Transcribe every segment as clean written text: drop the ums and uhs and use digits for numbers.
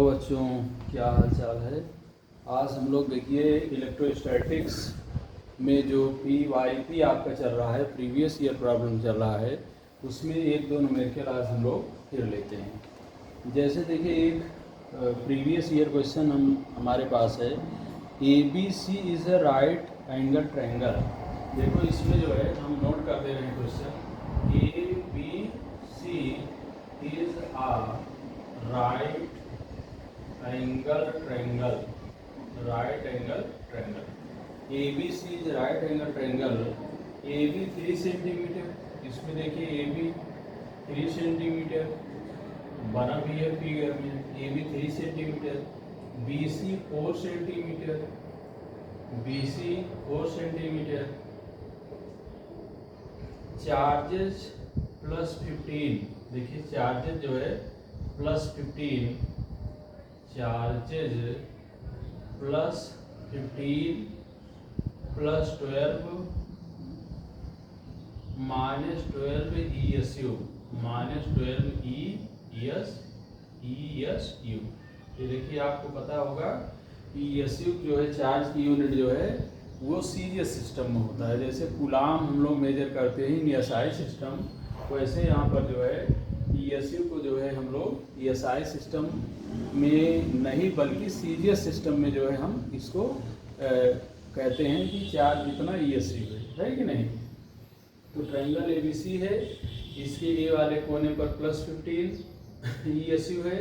Hello बच्चों, क्या हाल चाल है। आज हम लोग देखिए इलेक्ट्रोस्टैटिक्स में जो PYP आपका चल रहा है, प्रीवियस ईयर प्रॉब्लम चल रहा है, उसमें एक दो न्यूमेरिकल आज हम लोग फिर लेते हैं। जैसे देखिए एक प्रीवियस ईयर क्वेश्चन हमारे पास है, ABC is a right angle triangle. देखो इसमें जो है हम नोट कर दे रहे हैं question, ABC is a right angle triangle. Right angle triangle, ABC is right angle triangle. AB 3 centimetre, इसमें देखिए AB 3 सेंटीमीटर बना भी है फिगर में। AB 3 centimetre, BC 4 centimetre, BC 4 centimetre, charges +15। देखिए चार्जेस जो है +15, चार्जेज +15 +12 -12 ESU, -12 ESU। ये देखिए आपको पता होगा ESU जो है चार्ज की यूनिट जो है वो सीरियस सिस्टम में होता है। जैसे कूलाम हम लोग मेजर करते हैं ESI सिस्टम, वैसे यहाँ पर जो है ESU को जो है हम लोग ESI सिस्टम में नहीं बल्कि सीरियस सिस्टम में जो है हम इसको कहते हैं कि चार्ज इतना ESU है कि नहीं। तो ट्रायंगल ABC है, इसके A वाले कोने पर +15 ESU है,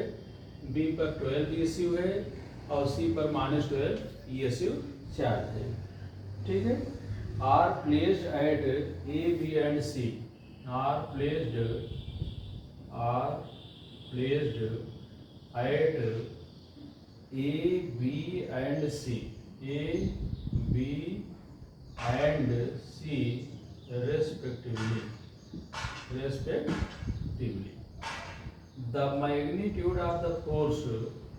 B पर 12 ESU है और C पर -12 ESU चार्ज है। ठीक है। Are placed at A, B and C, are placed at A, B and C, A, B and C respectively. The magnitude of the force,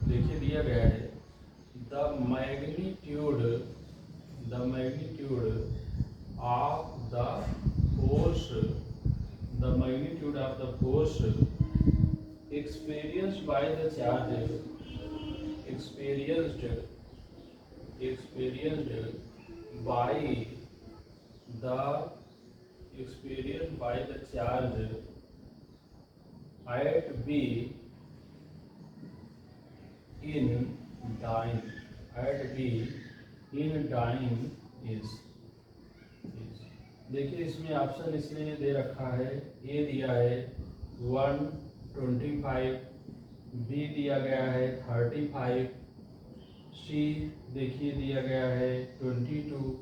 देखिए दिया गया है, the magnitude of the force experienced by the charge, experienced by the charge at B in time, is। देखिए इसमें option इसने दे रखा है, ए दिया है 125, बी दिया गया है 35, सी देखिए दिया गया है 22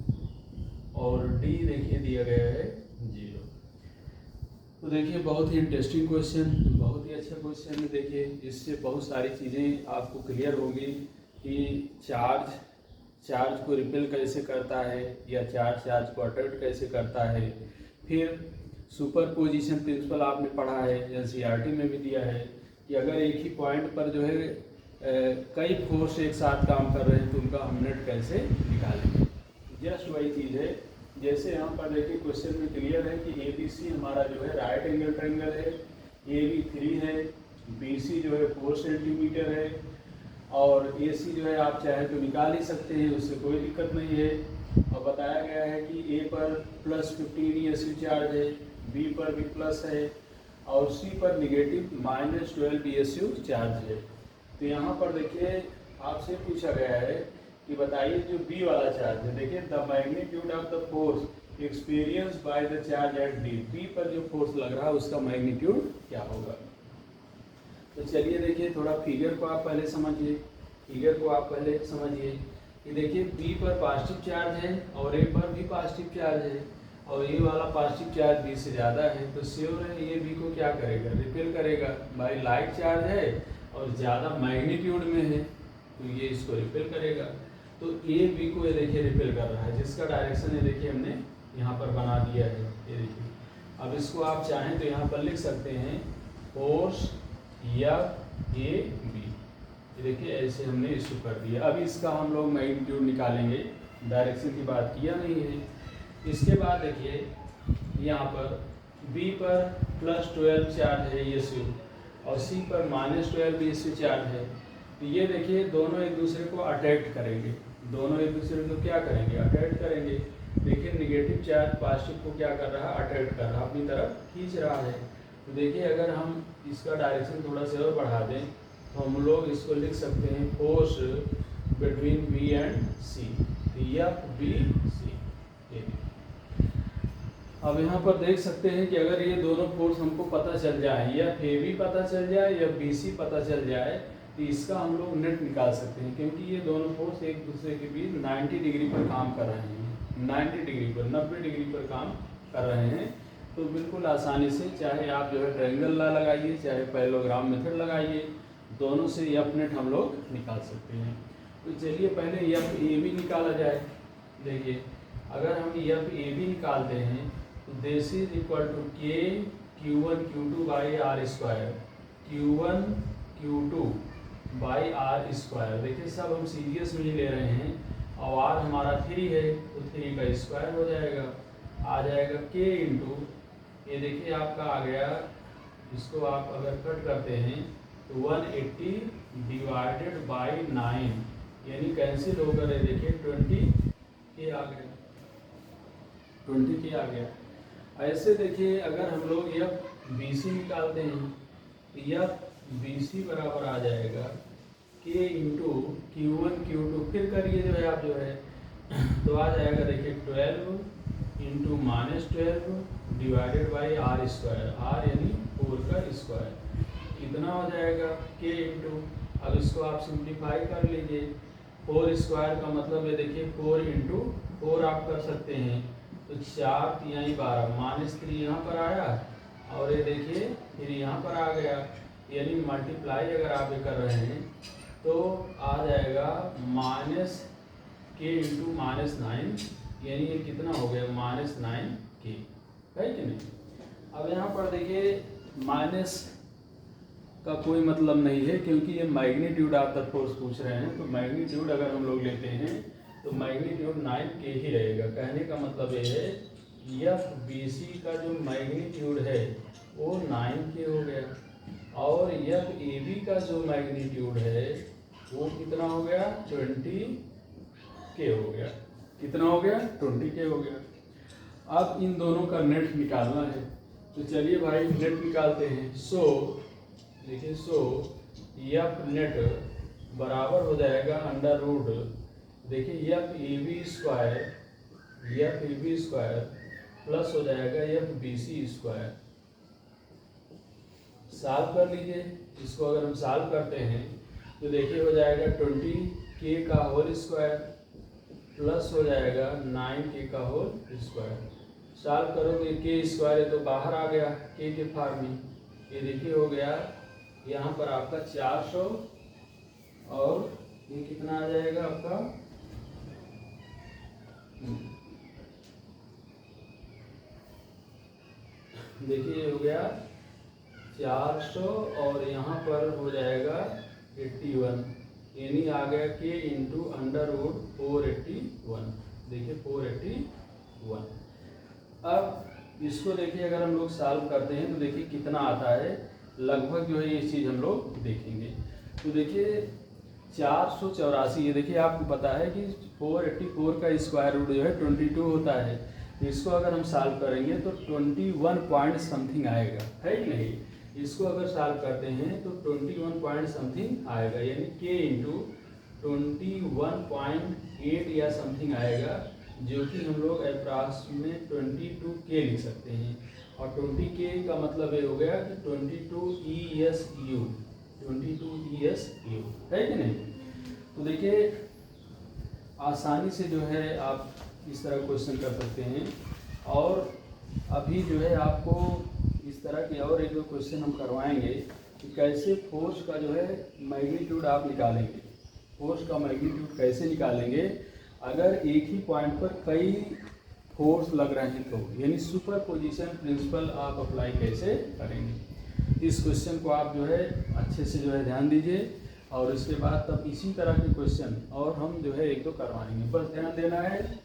और डी देखिए दिया गया है 0। तो देखिए बहुत ही इंटरेस्टिंग क्वेश्चन, बहुत ही अच्छा क्वेश्चन है। देखिए इससे बहुत सारी चीज़ें आपको क्लियर होगी कि चार्ज को रिपेल कैसे करता है या चार्ज को अट्रैक्ट कैसे करता है। फिर सुपरपोजिशन प्रिंसिपल आपने पढ़ा है, NCERT में भी दिया है कि अगर एक ही पॉइंट पर जो है कई फोर्स एक साथ काम कर रहे हैं तो उनका हम नेट कैसे निकालेंगे। जस्ट वही चीज़ है। जैसे यहाँ पर देखिए क्वेश्चन में क्लियर है कि ABC हमारा जो है राइट एंगल ट्रायंगल है, AB 3 है, BC जो है 4 सेंटीमीटर है और AC जो है आप चाहे तो निकाल ही सकते हैं, उससे कोई दिक्कत नहीं है। और बताया गया है कि A पर +15 ESU चार्ज है, B पर भी प्लस है और C पर निगेटिव -12 ESU चार्ज है। तो यहाँ पर देखिए आपसे पूछा गया है कि बताइए जो B वाला चार्ज है, देखिए the magnitude of the force experience by the charge at B पर जो फोर्स लग रहा है उसका मैग्नीट्यूड क्या होगा। तो चलिए देखिए थोड़ा फिगर को आप पहले समझिए, कि देखिए B पर पॉजिटिव चार्ज है और A पर भी पॉजिटिव चार्ज है और A वाला पॉजिटिव चार्ज B से ज़्यादा है, तो श्योर है ये B को क्या करेगा, रिपेल करेगा। भाई लाइट चार्ज है और ज़्यादा मैग्नीट्यूड में है तो ये इसको रिपेल करेगा। तो A B को ये देखिए रिपेल कर रहा है, जिसका डायरेक्शन ये देखिए हमने यहाँ पर बना दिया है। ये देखिए अब इसको आप चाहें तो यहाँ पर लिख सकते हैं फोर्स या AB। देखिए ऐसे हमने इशू कर दिया। अब इसका हम लोग मैग्नीट्यूड निकालेंगे, डायरेक्शन की बात किया नहीं है। इसके बाद देखिए यहाँ पर B पर +12 चार्ज है ESU और C पर -12 ESU चार्ज है। तो ये देखिए दोनों एक दूसरे को अट्रैक्ट करेंगे, दोनों एक दूसरे को क्या करेंगे, अट्रैक्ट करेंगे। देखिए नेगेटिव चार्ज पॉजिटिव को क्या कर रहा है, अट्रैक्ट कर रहा है, अपनी तरफ खींच रहा है। तो देखिए अगर हम इसका डायरेक्शन थोड़ा सा और बढ़ा दें तो हम लोग इसको लिख सकते हैं force between B and C, F B C. अब यहाँ पर देख सकते हैं कि अगर ये दोनों फोर्स हमको पता चल जाए, या ए बी पता चल जाए या बी सी पता चल जाए, तो इसका हम लोग नेट निकाल सकते हैं, क्योंकि ये दोनों फोर्स एक दूसरे के बीच 90 डिग्री पर काम कर रहे हैं, 90 डिग्री पर, 90 डिग्री पर काम कर रहे हैं। तो बिल्कुल आसानी से, चाहे आप जो है ट्रायंगल ला लगाइए, चाहे पैरेललोग्राम मेथड लगाइए, दोनों से एफ नेट हम लोग निकाल सकते हैं। तो चलिए पहले एफ ए बी निकाला जाए। देखिए अगर हम एफ ए बी निकालते हैं तो this is equal to K Q1 Q2 by R square, Q1 Q2 by R square. देखिए सब हम सीरियस में ही ले रहे हैं, और आर हमारा 3 है तो 3 का स्क्वायर हो जाएगा, आ जाएगा के इंटू, ये देखिए आपका आ गया, इसको आप अगर कट करते हैं तो 180 डिवाइडेड बाई 9, यानी कैंसिल होकर देखिए 20 के आ गया, 20 के आ गया। ऐसे देखिए अगर हम लोग एफ बी सी निकालते हैं तो एफ बी सी बराबर आ जाएगा के इंटू Q1 Q2, फिर करिए जो है आप जो है तो आ जाएगा देखिए 12 into -12 divided by R square, R यानी 4 का स्क्वायर, कितना हो जाएगा के इंटू, अब इसको आप सिंप्लीफाई कर लीजिए, 4 स्क्वायर का मतलब है देखिए 4 इंटू 4 आप कर सकते हैं, तो 4 यहीं 12, -3 यहाँ पर आया, और ये देखिए फिर यहाँ पर आ गया, यानी मल्टीप्लाई अगर आप ये कर रहे हैं तो आ जाएगा माइनस के इंटू -9, यानी ये कितना हो गया -9 के, है कि नहीं। अब यहाँ पर देखिए माइनस का कोई मतलब नहीं है, क्योंकि ये मैग्नीट्यूड ऑफ द फोर्स पूछ रहे हैं, तो मैग्नीट्यूड अगर हम लोग लेते हैं तो मैग्नीट्यूड 9 के ही रहेगा। कहने का मतलब ये है एफ बी सी का जो मैग्नीट्यूड है वो 9 के हो गया, और एफ ए बी का जो मैग्नीट्यूड है वो कितना हो गया 20 के हो गया, कितना हो गया 20 के हो गया। अब इन दोनों का नेट निकालना है, तो चलिए भाई नेट निकालते हैं। सो देखिए एफ नेट बराबर हो जाएगा अंडर रूट, देखिए F A B square plus हो जाएगा F B C square. Solve कर लीजिए, इसको अगर हम सॉल्व करते हैं तो देखिए हो जाएगा 20 के का होल स्क्वायर प्लस हो जाएगा 9 के का होल स्क्वायर। सॉल्व करोगे के स्क्वायर है तो बाहर आ गया के फॉर्म में, ये देखिए हो गया यहाँ पर आपका 400, और ये कितना आ जाएगा आपका देखिए हो गया 400, और यहाँ पर हो जाएगा 81, यानी आ गया के इंटू अंडर रूट 481, देखिए 481। अब इसको देखिए अगर हम लोग सॉल्व करते हैं तो देखिए कितना आता है, लगभग जो है ये चीज़ हम लोग देखेंगे। तो देखिए 484, ये देखिए आपको पता है कि 484 का स्क्वायर रूट जो है 22 होता है, तो इसको अगर हम सॉल्व करेंगे तो 21 पॉइंट समथिंग आएगा, है कि नहीं। इसको अगर सॉल्व करते हैं तो 21 पॉइंट समथिंग आएगा, यानी के इंटू 21.8 या समथिंग आएगा, जो कि हम लोग अप्रॉक्सीमेट 22 के लिख सकते हैं। और 20 के का मतलब ये हो गया कि 22 ESU, 22 ESU, है कि नहीं। तो देखिए आसानी से जो है आप इस तरह क्वेश्चन कर सकते हैं, और अभी जो है आपको इस तरह के और एक दो क्वेश्चन हम करवाएंगे कि कैसे फोर्स का जो है मैग्नीट्यूड आप निकालेंगे, फोर्स का मैग्नीट्यूड कैसे निकालेंगे अगर एक ही पॉइंट पर कई फोर्स लग रहे हैं तो, यानी सुपर पोजिशन प्रिंसिपल आप अप्लाई कैसे करेंगे। इस क्वेश्चन को आप जो है अच्छे से जो है ध्यान दीजिए, और इसके बाद तब इसी तरह के क्वेश्चन और हम जो है एक दो करवाएंगे। बस ध्यान देना है,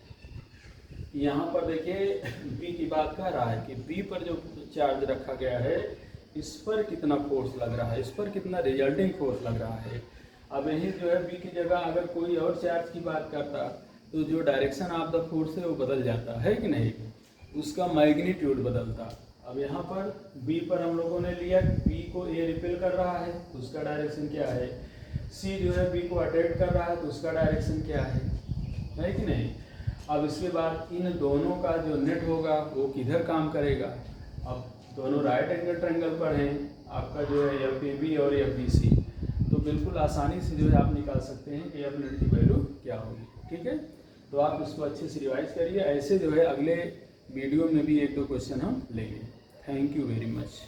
यहाँ पर देखिए बी की बात कर रहा है कि बी पर जो चार्ज रखा गया है इस पर कितना फोर्स लग रहा है, इस पर कितना रिजल्टिंग फोर्स लग रहा है। अब यही जो है बी की जगह अगर कोई और चार्ज की बात करता तो जो डायरेक्शन ऑफ द फोर्स है वो बदल जाता है कि नहीं, उसका मैग्नीट्यूड बदलता। अब यहाँ पर बी पर हम लोगों ने लिया बी को ए रिपेल कर रहा है तो उसका डायरेक्शन क्या है, सी जो है बी को अटैक कर रहा है तो उसका डायरेक्शन क्या है कि नहीं। अब इसके बाद इन दोनों का जो नेट होगा वो किधर काम करेगा, अब दोनों राइट एंगल ट्रायंगल पर हैं, आपका जो है एफ ए बी और एफ बी सी, तो बिल्कुल आसानी से जो है आप निकाल सकते हैं कि एफ नेट की वैल्यू क्या होगी। ठीक है, तो आप इसको अच्छे से रिवाइज करिए, ऐसे जो है अगले वीडियो में भी 1-2 क्वेश्चन हम लेंगे। Thank you very much.